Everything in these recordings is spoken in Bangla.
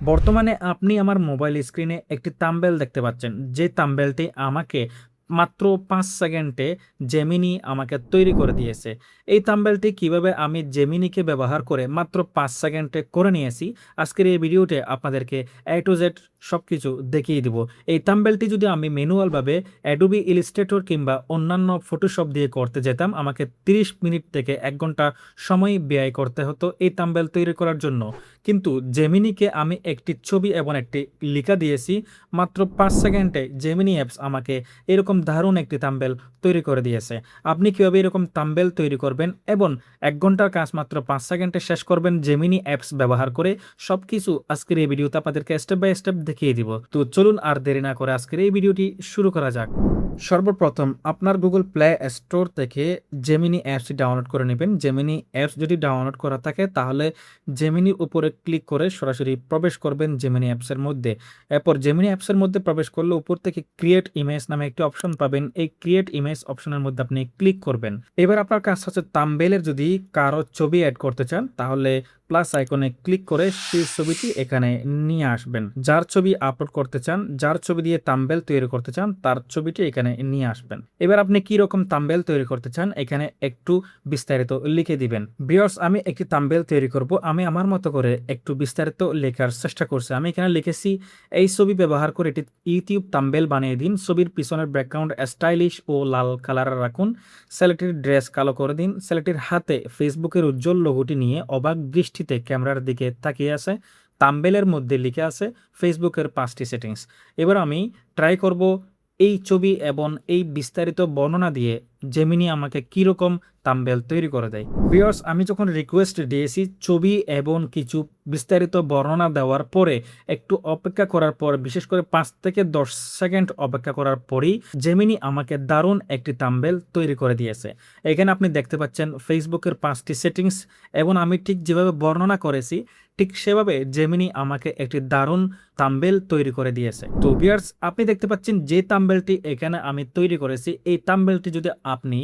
বর্তমানে আপনি আমার মোবাইল স্ক্রিনে একটি থাম্বনেল দেখতে পাচ্ছেন। যে থাম্বনেলটি আমাকে মাত্র ৫ সেকেন্ডে জেমিনি আমাকে তৈরি করে দিয়েছে। এই থাম্বনেলটি কিভাবে আমি জেমিনিকে ব্যবহার করে মাত্র ৫ সেকেন্ডে করে নিয়েছি, আজকের এই ভিডিওতে আপনাদেরকে A to Z সবকিছু দেখিয়ে দিব। এই থাম্বনেলটি যদি আমি ম্যানুয়ালভাবে Adobe Illustrator কিংবা অন্যান্য ফটোশপ দিয়ে করতে যেতাম, আমাকে ৩০ মিনিট থেকে ১ ঘন্টা সময় ব্যয় করতে হতো এই থাম্বনেল তৈরি করার জন্য। কিন্তু জেমিনিকে আমি একটি ছবি এবং একটি লিখা দিয়েছি, মাত্র ৫ সেকেন্ডে জেমিনি অ্যাপস আমাকে এরকম দারুণ একটি থাম্বনেল তৈরি করে দিয়েছে। আপনি কীভাবে এরকম থাম্বনেল তৈরি করবেন এবং ১ ঘন্টার কাজ মাত্র ৫ সেকেন্ডে শেষ করবেন জেমিনি অ্যাপস ব্যবহার করে, সবকিছু আজকের এই ভিডিওতে আপনাদেরকে স্টেপ বাই স্টেপ দেখিয়ে দিব। তো চলুন আর দেরি না করে আজকের এই ভিডিওটি শুরু করা যাক। সর্বপ্রথম আপনার গুগল প্লে স্টোর থেকে জেমিনি অ্যাপসটি ডাউনলোড করে নেবেন। জেমিনি অ্যাপস যদি ডাউনলোড করা থাকে তাহলে জেমিনির উপরে ক্লিক করে সরাসরি প্রবেশ করবেন জেমিনি অ্যাপসের মধ্যে। এরপর জেমিনি অ্যাপসের মধ্যে প্রবেশ করলে উপর থেকে ক্রিয়েট ইমেজ নামে একটি অপশন পাবেন। এই ক্রিয়েট ইমেজ অপশনের মধ্যে আপনি ক্লিক করবেন। এবার আপনার কাজ হচ্ছে থাম্বনেইলের যদি কারো ছবি অ্যাড করতে চান তাহলে প্লাস আইকনে ক্লিক করে সেই ছবিটি এখানে নিয়ে আসবেন। যার ছবি আপলোড করতে চান, যার ছবি দিয়ে থাম্বনেইল তৈরি করতে চান, তার ছবিটি এখানে নিয়ে আসবেন। এবার আপনি কি রকম থাম্বনেইল তৈরি করতে চান এখানে একটু বিস্তারিত লিখে দিবেন। ভিউয়ার্স, আমি একটি থাম্বনেইল তৈরি করব। আমি আমার মতো করে একটু বিস্তারিত লেখার চেষ্টা করছি। আমি এখানে লিখেছি, এই ছবি ব্যবহার করে এটি ইউটিউব থাম্বনেইল বানিয়ে দিন। ছবির পিছনের ব্যাকগ্রাউন্ড স্টাইলিশ ও লাল কালারে রাখুন। ছেলেটির ড্রেস কালো করে দিন। ছেলেটির হাতে ফেসবুকের উজ্জ্বল লোগোটি নিয়ে অবাক দৃষ্টিতে ক্যামেরার দিকে তাকিয়ে আছে। থাম্বনেইলের মধ্যে লিখে আছে ফেসবুকের 5টি সেটিংস। এবার আমি ট্রাই করব এই ছবি এবং এই বিস্তারিত বর্ণনা দিয়ে জেমিনি আমাকে কীরকম থাম্বনেইল তৈরি করে দেয়। ভিউয়ার্স, আমি যখন রিকোয়েস্ট দিয়েছি ছবি এবং কিছু বিস্তারিত বর্ণনা দেওয়ার পরে একটু অপেক্ষা করার পর, বিশেষ করে ৫ থেকে ১০ সেকেন্ড অপেক্ষা করার পরেই জেমিনি আমাকে দারুণ একটি থাম্বনেইল তৈরি করে দিয়েছে। এখানে আপনি দেখতে পাচ্ছেন ফেসবুকের 5টি সেটিংস এবং আমি ঠিক যেভাবে বর্ণনা করেছি ঠিক সেভাবে জেমিনি আমাকে একটি দারুণ থাম্বনেইল তৈরি করে দিয়েছে। তো ভিউয়ার্স, আপনি দেখতে পাচ্ছেন যে থাম্বনেইলটি এখানে আমি তৈরি করেছি, এই থাম্বনেইলটি যদি আপনি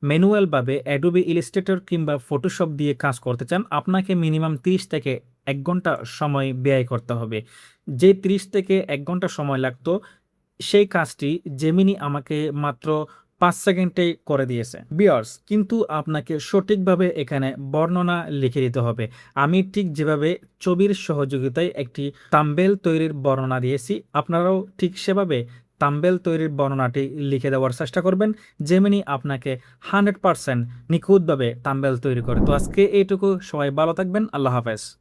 ম্যানুয়ালভাবে অ্যাডোবি ইলাস্ট্রেটর কিংবা ফটোশপ দিয়ে কাজ করতে চান, আপনাকে মিনিমাম 30 থেকে ১ ঘন্টা সময় ব্যয় করতে হবে। যে 30 থেকে ১ ঘন্টা সময় লাগতো সেই কাজটি জেমিনি আমাকে মাত্র ৫ সেকেন্ডেই করে দিয়েছে। ভিউয়ার্স, কিন্তু আপনাকে সঠিকভাবে এখানে বর্ণনা লিখে দিতে হবে। আমি ঠিক যেভাবে ছবির সহযোগিতায় একটি থাম্বনেইল তৈরির বর্ণনা দিয়েছি, আপনারাও ঠিক সেভাবে থাম্বনেইল তৈরির বর্ণনাটি লিখে দেওয়ার চেষ্টা করবেন। জেমিনি আপনাকে 100% নিখুঁতভাবে থাম্বনেইল তৈরি করে। তো আজকে এইটুকু, সবাই ভালো থাকবেন। আল্লাহ হাফেজ।